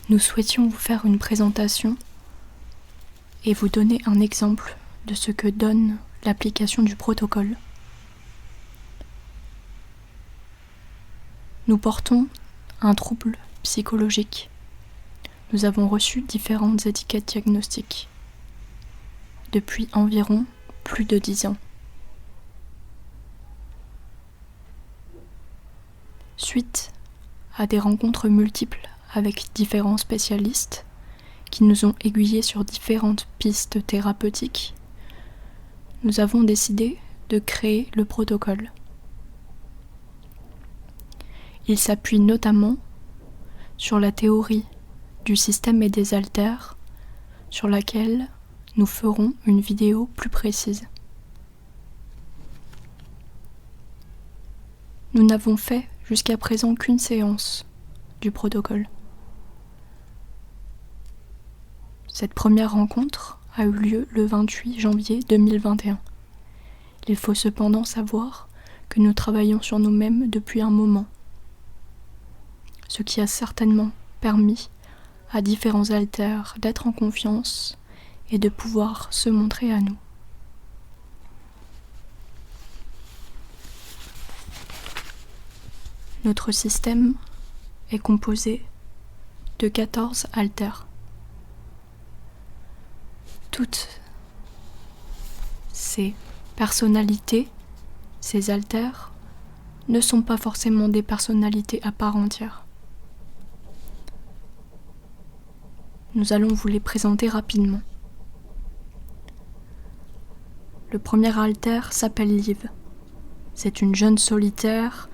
Nous souhaitions vous faire une présentation et vous donner un exemple de ce que donne l'application du protocole. Nous portons un trouble psychologique. Nous avons reçu différentes étiquettes diagnostiques depuis environ plus de 10 ans. Suite à des rencontres multiples avec différents spécialistes qui nous ont aiguillés sur différentes pistes thérapeutiques, nous avons décidé de créer le protocole. Il s'appuie notamment sur la théorie du système et des haltères, sur laquelle nous ferons une vidéo plus précise. Nous n'avons fait jusqu'à présent qu'une séance du protocole. Cette première rencontre a eu lieu le 28 janvier 2021. Il faut cependant savoir que nous travaillons sur nous-mêmes depuis un moment, ce qui a certainement permis à différents haltères d'être en confiance et de pouvoir se montrer à nous. Notre système est composé de 14 haltères. Toutes ces personnalités, ces haltères, ne sont pas forcément des personnalités à part entière. Nous allons vous les présenter rapidement. Le premier haltère s'appelle Liv. C'est une jeune solitaire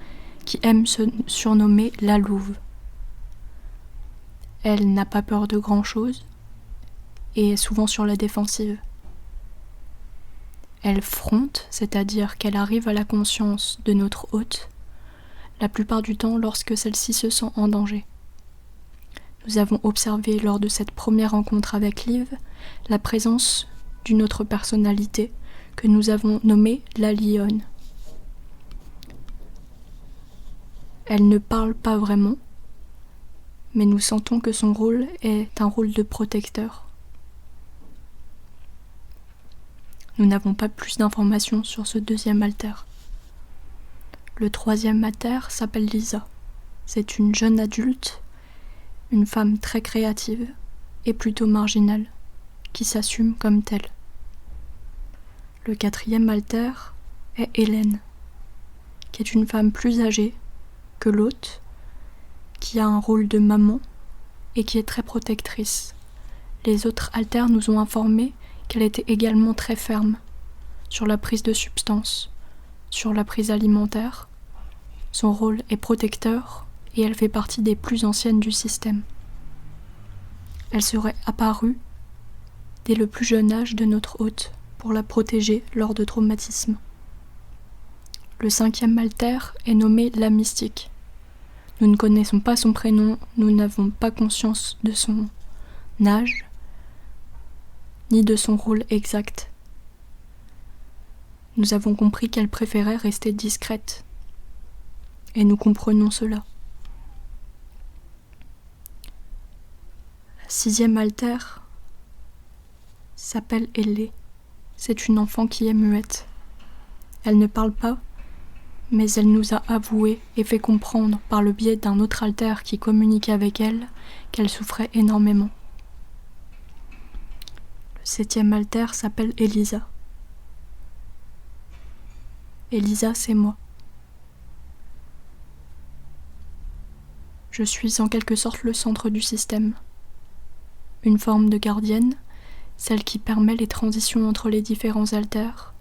qui aime se surnommer la louve. Elle n'a pas peur de grand-chose et est souvent sur la défensive. Elle fronte, c'est-à-dire qu'elle arrive à la conscience de notre hôte, la plupart du temps lorsque celle-ci se sent en danger. Nous avons observé lors de cette première rencontre avec Liv la présence d'une autre personnalité que nous avons nommée la lionne. Elle ne parle pas vraiment, mais nous sentons que son rôle est un rôle de protecteur. Nous n'avons pas plus d'informations sur ce deuxième haltère. Le troisième haltère s'appelle Lisa. C'est une jeune adulte, une femme très créative et plutôt marginale, qui s'assume comme telle. Le quatrième haltère est Hélène, qui est une femme plus âgée que l'hôte, qui a un rôle de maman et qui est très protectrice. Les autres haltères nous ont informé qu'elle était également très ferme sur la prise de substances, sur la prise alimentaire. Son rôle est protecteur et elle fait partie des plus anciennes du système. Elle serait apparue dès le plus jeune âge de notre hôte pour la protéger lors de traumatismes. Le cinquième haltère est nommé la mystique. Nous ne connaissons pas son prénom, nous n'avons pas conscience de son âge, ni de son rôle exact. Nous avons compris qu'elle préférait rester discrète, et nous comprenons cela. La sixième haltère s'appelle Ellie. C'est une enfant qui est muette. Elle ne parle pas, mais elle nous a avoué et fait comprendre par le biais d'un autre haltère qui communique avec elle qu'elle souffrait énormément. Le septième haltère s'appelle Elisa. Elisa, c'est moi. Je suis en quelque sorte le centre du système. Une forme de gardienne, celle qui permet les transitions entre les différents haltères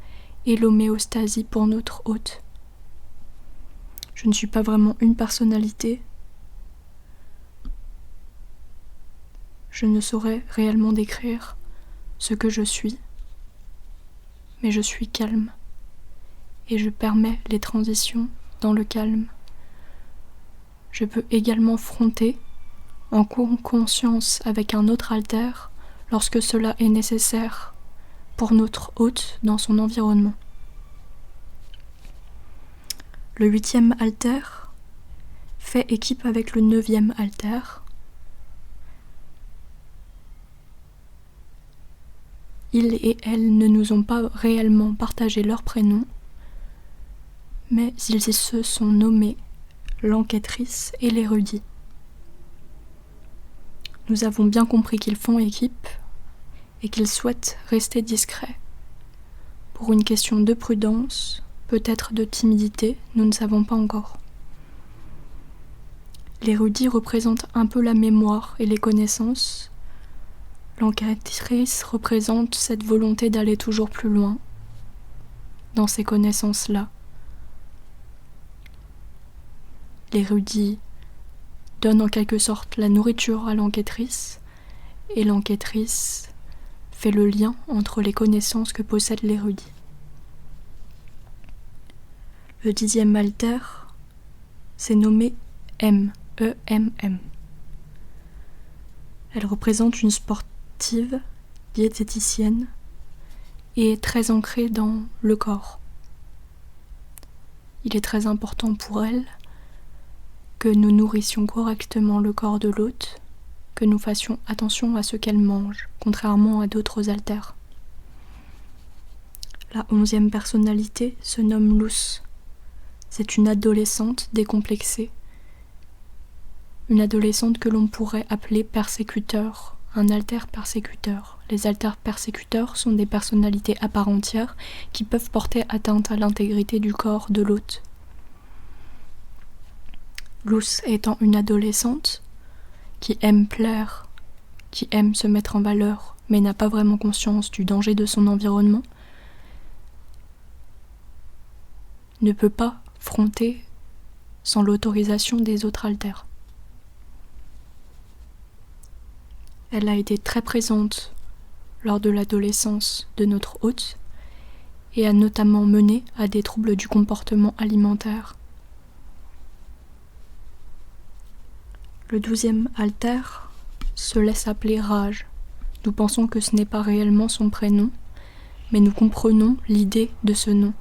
et l'homéostasie pour notre hôte. Je ne suis pas vraiment une personnalité. Je ne saurais réellement décrire ce que je suis, mais je suis calme et je permets les transitions dans le calme. Je peux également fronter en conscience avec un autre haltère lorsque cela est nécessaire pour notre hôte dans son environnement. Le 8e haltère fait équipe avec le 9e haltère ils et elles ne nous ont pas réellement partagé leurs prénoms, mais ils et se sont nommés l'enquêtrice et l'érudit. Nous avons bien compris qu'ils font équipe et qu'ils souhaitent rester discrets. Pour une question de prudence, peut-être de timidité, nous ne savons pas encore. L'érudit représente un peu la mémoire et les connaissances. L'enquêtrice représente cette volonté d'aller toujours plus loin dans ces connaissances-là. L'érudit donne en quelque sorte la nourriture à l'enquêtrice et l'enquêtrice fait le lien entre les connaissances que possède l'érudit. Le 10e alter s'est nommé M, E-M-M. Elle représente une sportive, diététicienne et est très ancrée dans le corps. Il est très important pour elle que nous nourrissions correctement le corps de l'hôte, que nous fassions attention à ce qu'elle mange, contrairement à d'autres alters. La 11e personnalité se nomme Luce. C'est une adolescente décomplexée, une adolescente que l'on pourrait appeler persécuteur, un alter persécuteur. Les alters persécuteurs sont des personnalités à part entière qui peuvent porter atteinte à l'intégrité du corps de l'hôte. Luce étant une adolescente qui aime plaire, qui aime se mettre en valeur, mais n'a pas vraiment conscience du danger de son environnement, ne peut pas fronter sans l'autorisation des autres alters. Elle a été très présente lors de l'adolescence de notre hôte et a notamment mené à des troubles du comportement alimentaire. Le 12e alter se laisse appeler Rage. Nous pensons que ce n'est pas réellement son prénom, mais nous comprenons l'idée de ce nom,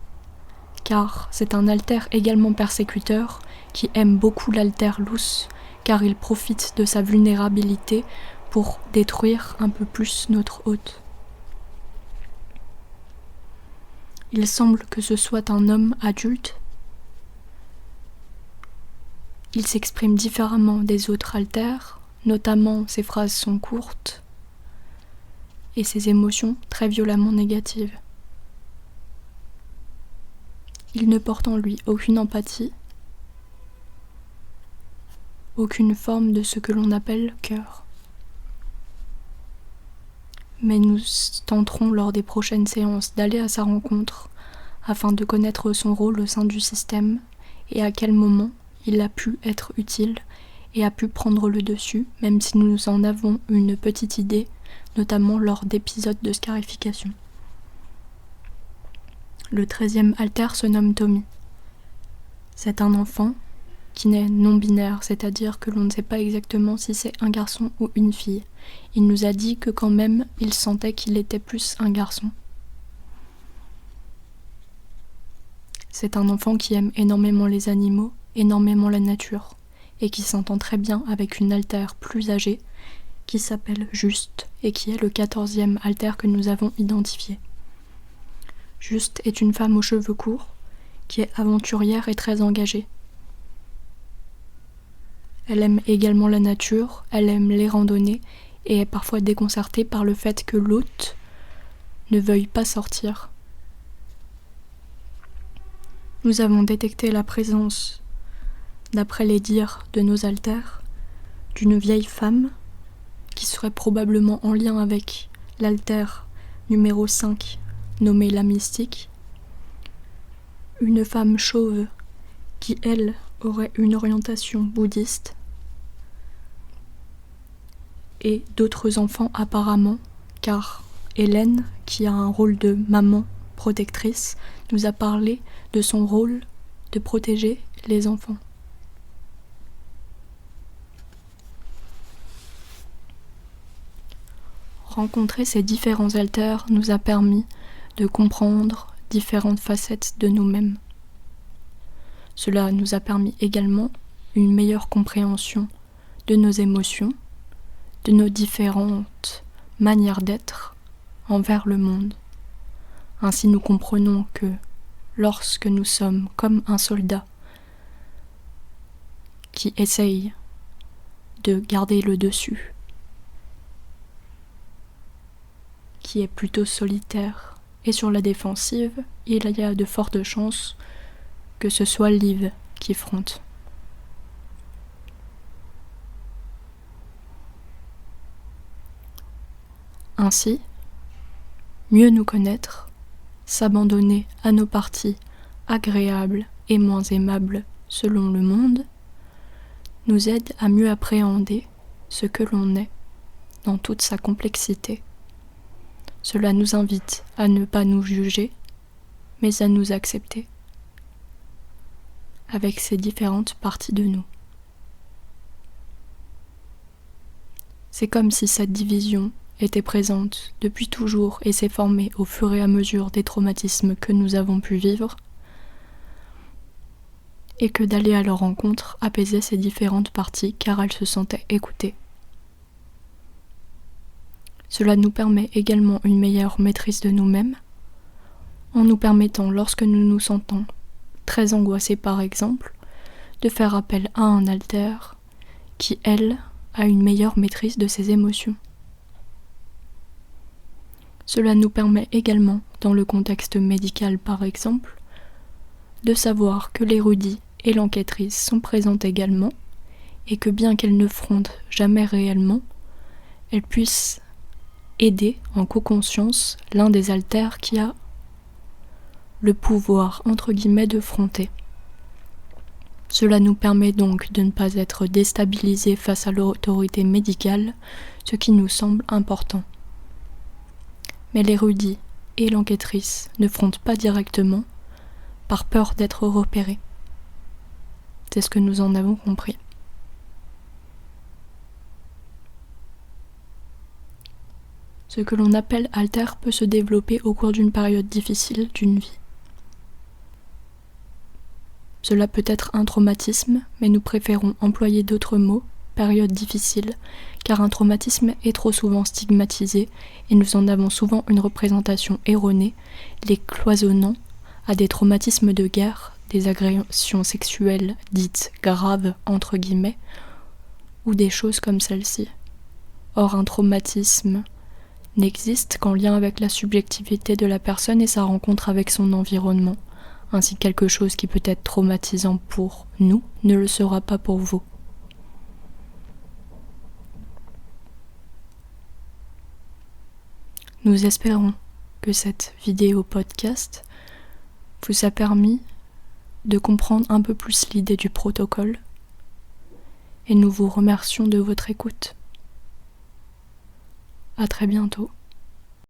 car c'est un alter également persécuteur qui aime beaucoup l'alter Luce, car il profite de sa vulnérabilité pour détruire un peu plus notre hôte. Il semble que ce soit un homme adulte. Il s'exprime différemment des autres alters, notamment ses phrases sont courtes et ses émotions très violemment négatives. Il ne porte en lui aucune empathie, aucune forme de ce que l'on appelle cœur. Mais nous tenterons lors des prochaines séances d'aller à sa rencontre afin de connaître son rôle au sein du système et à quel moment il a pu être utile et a pu prendre le dessus, même si nous en avons une petite idée, notamment lors d'épisodes de scarification. Le 13e alter se nomme Tommy. C'est un enfant qui n'est non-binaire, c'est-à-dire que l'on ne sait pas exactement si c'est un garçon ou une fille. Il nous a dit que quand même, il sentait qu'il était plus un garçon. C'est un enfant qui aime énormément les animaux, énormément la nature, et qui s'entend très bien avec une alter plus âgée, qui s'appelle Juste, et qui est le 14e alter que nous avons identifié. Juste est une femme aux cheveux courts, qui est aventurière et très engagée. Elle aime également la nature, elle aime les randonnées, et est parfois déconcertée par le fait que l'hôte ne veuille pas sortir. Nous avons détecté la présence, d'après les dires de nos alters, d'une vieille femme qui serait probablement en lien avec l'alter numéro 5 nommé la mystique, une femme chauve qui, elle, aurait une orientation bouddhiste, et d'autres enfants apparemment, car Hélène, qui a un rôle de maman protectrice, nous a parlé de son rôle de protéger les enfants. Rencontrer ces différents alters nous a permis de comprendre différentes facettes de nous-mêmes. Cela nous a permis également une meilleure compréhension de nos émotions, de nos différentes manières d'être, envers le monde. Ainsi nous comprenons que lorsque nous sommes comme un soldat qui essaye de garder le dessus, qui est plutôt solitaire et sur la défensive, il y a de fortes chances que ce soit Liv qui fronte. Ainsi, mieux nous connaître, s'abandonner à nos parties agréables et moins aimables selon le monde, nous aide à mieux appréhender ce que l'on est dans toute sa complexité. Cela nous invite à ne pas nous juger, mais à nous accepter avec ces différentes parties de nous. C'est comme si cette division était présente depuis toujours et s'est formée au fur et à mesure des traumatismes que nous avons pu vivre, et que d'aller à leur rencontre apaisait ces différentes parties car elles se sentaient écoutées. Cela nous permet également une meilleure maîtrise de nous-mêmes, en nous permettant, lorsque nous nous sentons très angoissés par exemple, de faire appel à un alter qui, elle, a une meilleure maîtrise de ses émotions. Cela nous permet également, dans le contexte médical par exemple, de savoir que l'érudit et l'enquêtrice sont présentes également, et que bien qu'elles ne frontent jamais réellement, elles puissent aider en co-conscience l'un des alters qui a le pouvoir, entre guillemets, de fronter. Cela nous permet donc de ne pas être déstabilisés face à l'autorité médicale, ce qui nous semble important. Mais l'érudit et l'enquêtrice ne frontent pas directement par peur d'être repérés. C'est ce que nous en avons compris. Ce que l'on appelle alter peut se développer au cours d'une période difficile d'une vie. Cela peut être un traumatisme, mais nous préférons employer d'autres mots, période difficile, car un traumatisme est trop souvent stigmatisé et nous en avons souvent une représentation erronée, les cloisonnant à des traumatismes de guerre, des agressions sexuelles dites graves entre guillemets, ou des choses comme celle-ci. Or, un traumatisme n'existe qu'en lien avec la subjectivité de la personne et sa rencontre avec son environnement. Ainsi, quelque chose qui peut être traumatisant pour nous ne le sera pas pour vous. Nous espérons que cette vidéo podcast vous a permis de comprendre un peu plus l'idée du protocole et nous vous remercions de votre écoute. À très bientôt.